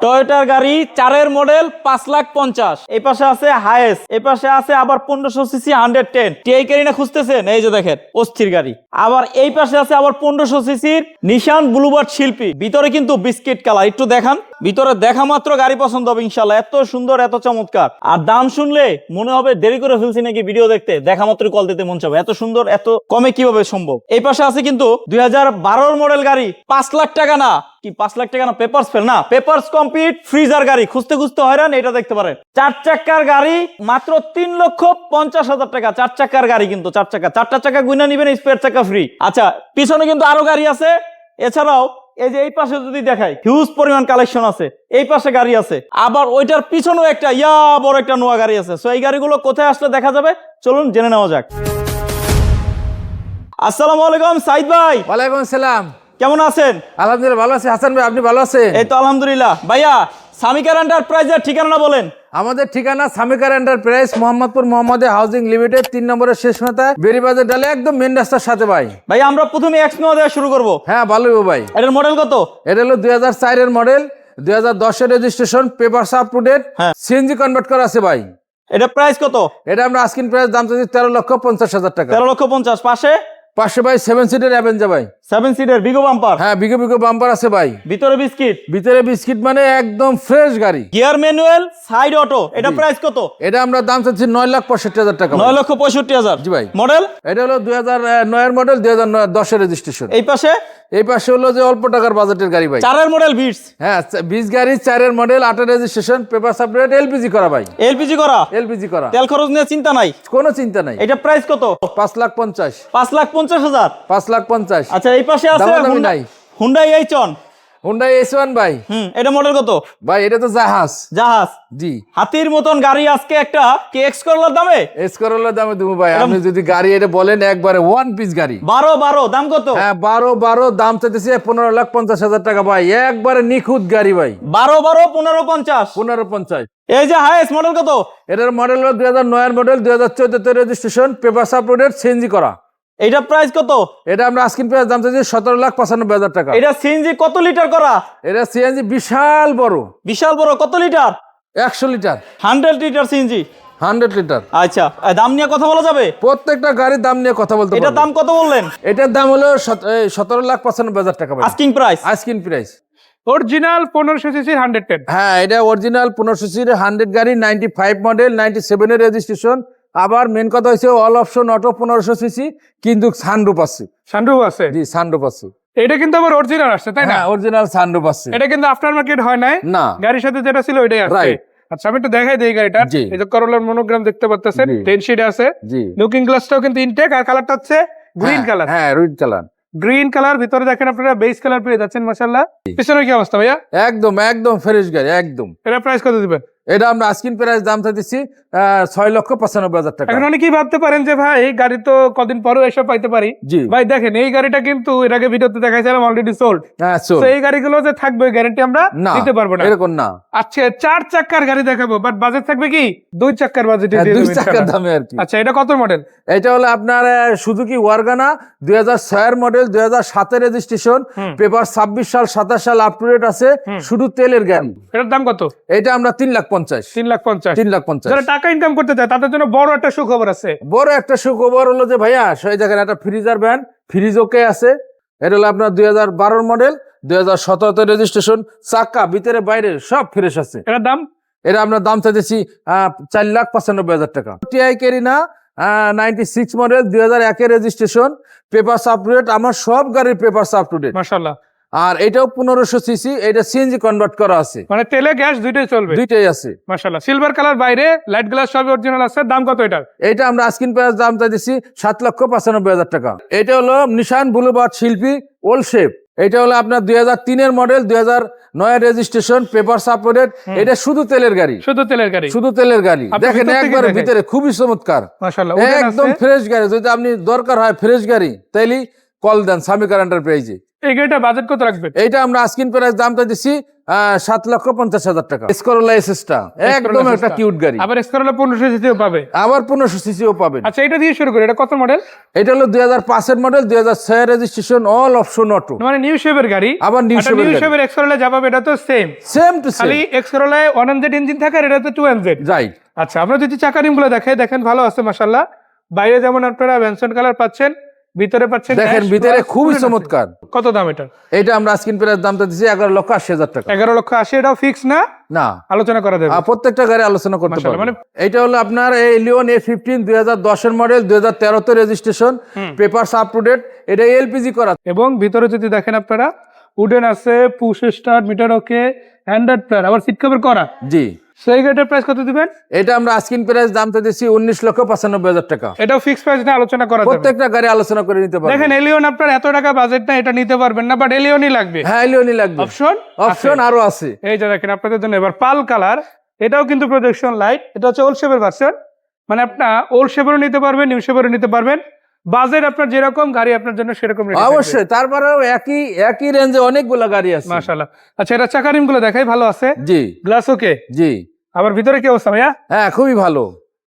টয়োটার গাড়ি 4 মডেল 5,50,000। এই পাশে আছে হায়েস, এই পাশে আছে আবার 1500 সিসি 110 টিআই ক্যারিনা খুঁজতেছেন, এই যে দেখেন অস্থির গাড়ি। আবার এই পাশে আছে আবার 1500 সিসির নিশান ব্লুবার্ড শিল্পী, ভিতরে কিন্তু বিস্কিট কালার। একটু দেখান, ভিতরে দেখা মাত্র গাড়ি পছন্দ হবে ইনশাল্লাহ। এত সুন্দর, এত চমৎকার। আর দাম শুনলে মনে হবে দেরি করে ফেলছি নাকি ভিডিও দেখতে, দেখা মাত্র কল দিতে মন চাবে। এত সুন্দর, এত কমে কিভাবে সম্ভব। এই পাশে আছে কিন্তু 2012 মডেল গাড়ি, 5 লাখ টাকা না, কি 5 লাখ টাকা না, পেপারস ফেল না, পেপারস কমপ্লিট ফ্রিজার গাড়ি। খুঁজতে খুঁজতে হয়রান, এটা দেখতে পারেন। 4 চাকার গাড়ি মাত্র 3,50,000 টাকা। 4 চাকার গাড়ি কিন্তু 4 চাকা, 4টা চাকা গুইনা নিবেন, স্পেয়ার চাকা ফ্রি। আচ্ছা, পিছনে কিন্তু আরো গাড়ি আছে। এছাড়াও এই যে এই পাশে যদি দেখাই, হিউজ পরিমাণ কালেকশন আছে। এই পাশে গাড়ি আছে, আবার ওইটার পিছনেও একটা বড় একটা নোয়া গাড়ি আছে। সো এই গাড়িগুলো কোথায় আসলে দেখা যাবে, চলুন জেনে নেওয়া যাক। আসসালামু আলাইকুম সাইদ ভাই। ওয়ালাইকুম আসসালাম। কেমন আছেন? আলহামদুলিল্লাহ ভালো আছি। হাসান ভাই, আপনি ভালো আছেন? এই তো আলহামদুলিল্লাহ। ভাইয়া, সামিকার এন্টারপ্রাইজের ঠিকানা বলেন। আমাদের ঠিকানা সামিকার এন্টারপ্রাইজ, মোহাম্মদপুর মোহাম্মদে হাউজিং লিমিটেড, 3 নম্বরের শেষ মাথায়, বেরিবাজার ডালে, একদম মেন রাস্তার সাথে ভাই। ভাই, আমরা প্রথমে এক্স নোয়া দিয়ে শুরু করব। হ্যাঁ, ভালো ভাই। এটার মডেল কত? এটা হলো 2004 এর মডেল, 2010 এর registration, papers up to date, হ্যাঁ। সিএনজি কনভার্ট করা আছে ভাই। এটা প্রাইস কত? এটা আমরা আস্কিং প্রাইস দাম চাচ্ছি 13,50,000 টাকা। 13,50,000। পাশে 500 ভাই 7 সিটের অ্যাভেঞ্জা ভাই। 7 সিটের বিগো বাম্পার। হ্যাঁ, বিগো বিগো বাম্পার আছে ভাই। ভিতরে বিস্কিট। ভিতরে বিস্কিট মানে একদম ফ্রেশ গাড়ি। Gear manual, side auto. এটা প্রাইস কত? এটা আমরা দাম চাচ্ছি 9,65,000 টাকা। 9,65,000। জি ভাই। মডেল? এটা হলো 2009 এর মডেল, 2010 এর রেজিস্ট্রেশন। এই পাশে? এই পাশে হলো যে অল্প টাকার বাজেটের গাড়ি ভাই। 4 এর মডেল বিটস। হ্যাঁ, 20 গাড়ি, 4 এর মডেল, 8 এর রেজিস্ট্রেশন, পেপার সাবমিট, এলপিজি করা ভাই। এলপিজি করা? এলপিজি করা। তেল খরচ নিয়ে চিন্তা নাই? কোনো চিন্তা নাই। এটা প্রাইস কত? 5,50,000। 5,50,000। 5,50,000। আচ্ছা, এই পাশে আছে দামাদামি নাই। হুন্ডাই এইচন। হুন্ডাই S1 ভাই। এটা মডেল কত? ভাই এটা তো জাহাজ। জাহাজ। জি। হাতির মতন গাড়ি আজকে একটা কি এক্স করলার দামে? এস করোলার দামে দেবো ভাই। আপনি যদি গাড়ি এটা বলেন একবারে ওয়ান পিস গাড়ি। 12 দাম কত? হ্যাঁ, 12 দাম চাইতেছি 15,50,000 টাকা ভাই। একবারে নিখুঁত গাড়ি ভাই। 12 1550। 15,50,000। এই যে হাইস মডেল কত? এটার মডেল হলো 2009 এর model, 2014 registration, paper supported, CNG করা। এইটা প্রাইস কত? এটা আমরা আস্কিং প্রাইস দাম চাইছি 17,95,000 টাকা। এটা সিএনজি কত লিটার করা? এটা সিএনজি বিশাল বড়। বিশাল বড়। কত litre? 100 litre. 100 litre CNG. 100 litre. আচ্ছা, দাম নিয়ে কথা বলা যাবে? প্রত্যেকটা গাড়ির দাম নিয়ে কথা বলতে এটার পারবো। দাম কত বললেন? এটার দাম হলো 17,95,000 টাকা ভাই। Asking price. Asking price. Original 1500 সিসির 110। হ্যাঁ, এটা অরিজিনাল 1500 সিসির 100 গাড়ি, 95 মডেল, 97 এর রেজিস্ট্রেশন। আবার মেন কথা হচ্ছে অল অপশন অটো, 1500 সিসি, কিন্তু সানরুফ আছে। সানরুফ আছে? জি, সানরুফ আছে। এটা কিন্তু আবার অরিজিনাল আসছে, তাই না? হ্যাঁ, অরিজিনাল সানরুফ আছে। এটা কিন্তু আফটার মার্কেট হয় নাই, না, গাড়ির সাথে যেটা ছিল ওইটাই আসছে। Right. আচ্ছা, আমি একটু দেখাই দিই গাড়িটা। জি। এই যে করোলার মনোগ্রাম দেখতে পাচ্ছেন, জি। 10 সিট আছে। জি। লুকিং গ্লাসটাও কিন্তু ইনটেক, আর কালারটা হচ্ছে গ্রিন কালার। হ্যাঁ, রুইড চালান। গ্রিন কালার, ভিতরে দেখেন আপনারা বেস কালার পেয়ে যাচ্ছেন মাশাআল্লাহ। পিছনে কি অবস্থা ভাইয়া? একদম একদম ফ্রেশ গাড়ি একদম। এটা প্রাইস কত দিবেন? এটা আমরা আস্কিং প্রাইস দাম চাইতেছি 6,95,000 টাকা। এখন অনেকেই ভাবতে পারেন যে ভাই গাড়ি তো কদিন পরেও এসব পাইতে পারি। জি। ভাই দেখেন, এই গাড়িটা কিন্তু এর আগে ভিডিওতে দেখাইছিলাম অলরেডি সোল্ড। হ্যাঁ, তো এই গাড়িগুলো যে থাকবে গ্যারান্টি আমরা না, দিতে পারবো না। এরকম না। আচ্ছা, 4 চাকার গাড়ি দেখাবো, বাট বাজেট থাকবে কি 2 চাকার বাজেটে হ্যাঁ, দিয়ে 2 দেবেন চাকার ইনশাআল্লাহ। দামে আর কি। আচ্ছা, এটা কত মডেল? এটা হলো আপনার সুজুকি ওয়ারগানা, 2006 এর মডেল, 2007 এর রেজিস্ট্রেশন, পেপার 26 সাল 27 সাল আপ টু ডেট আছে, শুধু তেলের গাড়ি। এটার দাম কত? এটা আমরা 3,50,000। 3,50,000। 3,50,000। যারা টাকা ইনকাম করতে চায় তাদের জন্য বড় একটা সুখবর আছে। বড় একটা সুখবর হলো যে ভাইয়া, সেই দেখেন একটা ফ্রিজার ভ্যান, ফ্রিজ ওকে আছে। এটা হলো আপনার 2012 মডেল, 2017 রেজিস্ট্রেশন, চাকা ভিতরে বাইরে সব ফ্রেশ আছে। এটার দাম? এটা আমরা দাম চাইতেছি 4,95,000 টাকা। টিআই ক্যারিনা 96 মডেল, 2001 এর registration, paper up to date. আমার সব গাড়ির পেপার আপ টু ডেট। মাশাআল্লাহ। আর এটাও 1500 সিসি, এটা সিএনজি কনভার্ট করা আছে। মানে তেলে গ্যাস দুইটাই চলবে? দুইটাই আছে। মাশাআল্লাহ। সিলভার কালার, বাইরে লাইট গ্লাস সব অরিজিনাল আছে। দাম কত এটার? এটা আমরা আস্কিং প্রাইস দাম চাইতেছি 7,95,000 টাকা। এটা হলো নিশান ব্লুবার্ড শিল্পী ওল্ড শেপ। এটা হলো আপনার 2003 এর মডেল, 2009 এর রেজিস্ট্রেশন, পেপার সাপোর্টেড। এটা শুধু তেলের গাড়ি। শুধু তেলের গাড়ি? শুধু তেলের গাড়ি। আপনি দেখেন ভিতর থেকে একবার দেখেন। ভিতরে খুবই চমৎকার। মাশাআল্লাহ। একদম ফ্রেশ গাড়ি। যদি আপনি দরকার হয় ফ্রেশ গাড়ি, তাইলে কল দেন সামিকার এন্টারপ্রাইজে। এই গাড়িটা বাজেট কত রাখবেন? এইটা আমরা আস্কিং প্রাইস দাম চাইতেছি 7,50,000 টাকা। স্করোলা এসএসটা একদম একটা কিউট গাড়ি। আবার স্করলা 1500 সিসিও পাবে। আবার 1500 সিসিও পাবেন। আচ্ছা, এটা দিয়ে শুরু করি। এটা কত মডেল? এটা হলো 2005 এর মডেল, 2006 এর রেজিস্ট্রেশন, অল অপশন অটো। মানে নিউ শেপের গাড়ি। আবার নিউ শেপের গাড়ি। নিউ শেপের এক্সকরলা যা পাবে এটা তো সেম টু সেম। খালি এক্সকরলায় 1MZ ইঞ্জিন থাকে, আর এটা তো 2MZ। রাইট। আচ্ছা, আমরা যদি চাকা রিমগুলো দেখেন ভালো আছে মাশাআল্লাহ। বাইরে যেমন আপনারা ভ্যানসন কালার পাচ্ছেন, ভিতরে পাচ্ছেন দেখেন ash ভিতরে plus খুবই wooden আছে। চমৎকার। কত দাম এটা? এটা আমরা আজকিন প্রাইস দামটা দিচ্ছি 11,80,000 টাকা। 11,80,000। এটাও ফিক্স না, না, আলোচনা করা যাবে। প্রত্যেকটা গাড়ি আলোচনা করতে মাশাআল্লাহ, পারবেন। মানে- এটা হলো আপনার এই লিওন A15 2010 এর মডেল, 2013 তে registration, papers up to date. এটা এলপিজি করা। এবং ভিতরে যদি দেখেন আপনারা উডেন আছে, push start, meter okay, handed player, আবার সিট কভার করা। জি। সেই গাড়িটার প্রাইস কত দিবেন? এটা আমরা আজকিন প্রাইস দামটা দিচ্ছি 19,95,000 টাকা। এটাও ফিক্স প্রাইস না, আলোচনা করা যাবে। প্রত্যেকটা গাড়ি আলোচনা করে নিতে পারবেন। দেখেন এলিয়ন আপনার এত টাকা বাজেট না, এটা নিতে পারবেন না, বাট এলিয়নই লাগবে। হ্যাঁ, লিওনই লাগবে। অপশন আরো আছে। এই যে দেখেন আপনাদের জন্য এবার পাল কালার। এটাও কিন্তু প্রজেকশন লাইট। এটা হচ্ছে ওল্ড শেপের ভার্সন। মানে আপনার ওল্ড শেপেরও নিতে পারবেন, নিউ শেপেরও নিতে পারবেন। বাজেট আপনার যেরকম, গাড়ি আপনার জন্য সেরকম। অবশ্যই, তারপরেও একই রেঞ্জে অনেকগুলো গাড়ি আছে। মাশাআল্লাহ। আচ্ছা, এটা চাকা রিম গুলো দেখাই ভালো আছে। জি। Glass okay. জি। আবার ভিতরে কি অবস্থা ভাইয়া? হ্যাঁ, খুবই ভালো।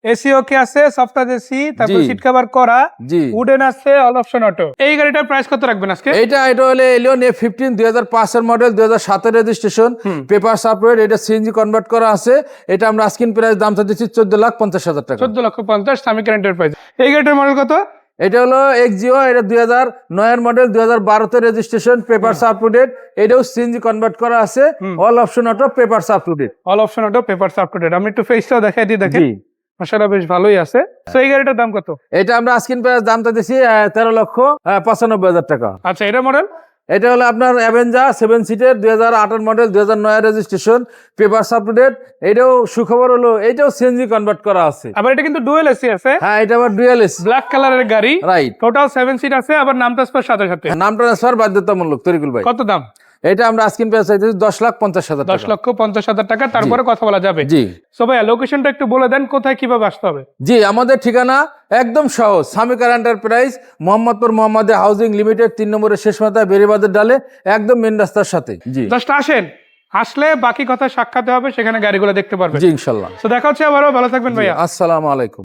এসি ওকে আছে, সফটওয়্যার এসি, তারপর জি। সিট কভার করা, জি। উডেন আছে, অল অপশন অটো। এই গাড়িটার প্রাইস কত রাখবেন আজকে? এটা হলো এলিয়ন A15 2005 এর মডেল, 2007 এর রেজিস্ট্রেশন, পেপারস আপডেট। এটা সিএনজি কনভার্ট করা আছে। এটা আমরা আজকিন প্রাইস দামটা দিচ্ছি 14,50,000 টাকা। 14,50,000 সামি কারেন্ট প্রাইস। এই গাড়িটার মডেল কত? এটা হলো এক্সিও। এটা 2009 এর মডেল, 2012 তে রেজিস্ট্রেশন, পেপারস আপডেট। এটাও সিএনজি কনভার্ট করা আছে, all option auto, papers update. All option auto, papers up to date. আমি একটু ফেসটাও দেখাই দিই, দেখেন জি। মাশাআল্লাহ বেশ ভালোই আছে। তো এই গাড়িটার দাম কত? এটা আমরা আজকিন প্রাইস দামটা দিচ্ছি 13,95,000 টাকা। আচ্ছা, এটা মডেল? এটা হলো আপনার অ্যাভেঞ্জার 7 সিটের, 2008 মডেল, 2009 রেজিস্ট্রেশন, পেপারস আপডেট। এটাও সুখবর হলো এটাও সিএনজি কনভার্ট করা আছে। আবার এটা কিন্তু ডুয়েল এসি আছে। হ্যাঁ, এটা আবার ডুয়াল এসি। ব্ল্যাক কালারের গাড়ি। রাইট। টোটাল 7 সিট আছে, আবার নাম ট্রান্সফার সাথে সাথে। নাম ট্রান্সফার বাধ্যতামূলক। তরিকুল ভাই, কত দাম? এটা আমরা আজকিন প্রাইস চাইতেছি 10,50,000 টাকা। 10,50,000 টাকা। তারপরে কথা বলা যাবে। জি। সো ভাইয়া লোকেশনটা একটু বলে দেন, কোথায় কিভাবে আসতে হবে? জি, আমাদের ঠিকানা একদম সহজ। সামিকার এন্টারপ্রাইজ, মোহাম্মদপুর মোহাম্মদে হাউজিং লিমিটেড, 3 নম্বরের শেষ মাথায়, বেরিবাদের ডালে, একদম মেন রাস্তার সাথে। জি। জাস্ট আসেন, আসলে বাকি কথা সাক্ষাৎ হবে, সেখানে গাড়িগুলো দেখতে পারবেন। জি, ইনশাল্লাহ। তো দেখা হচ্ছে আবারও। ভালো থাকবেন ভাইয়া। আসসালামু আলাইকুম।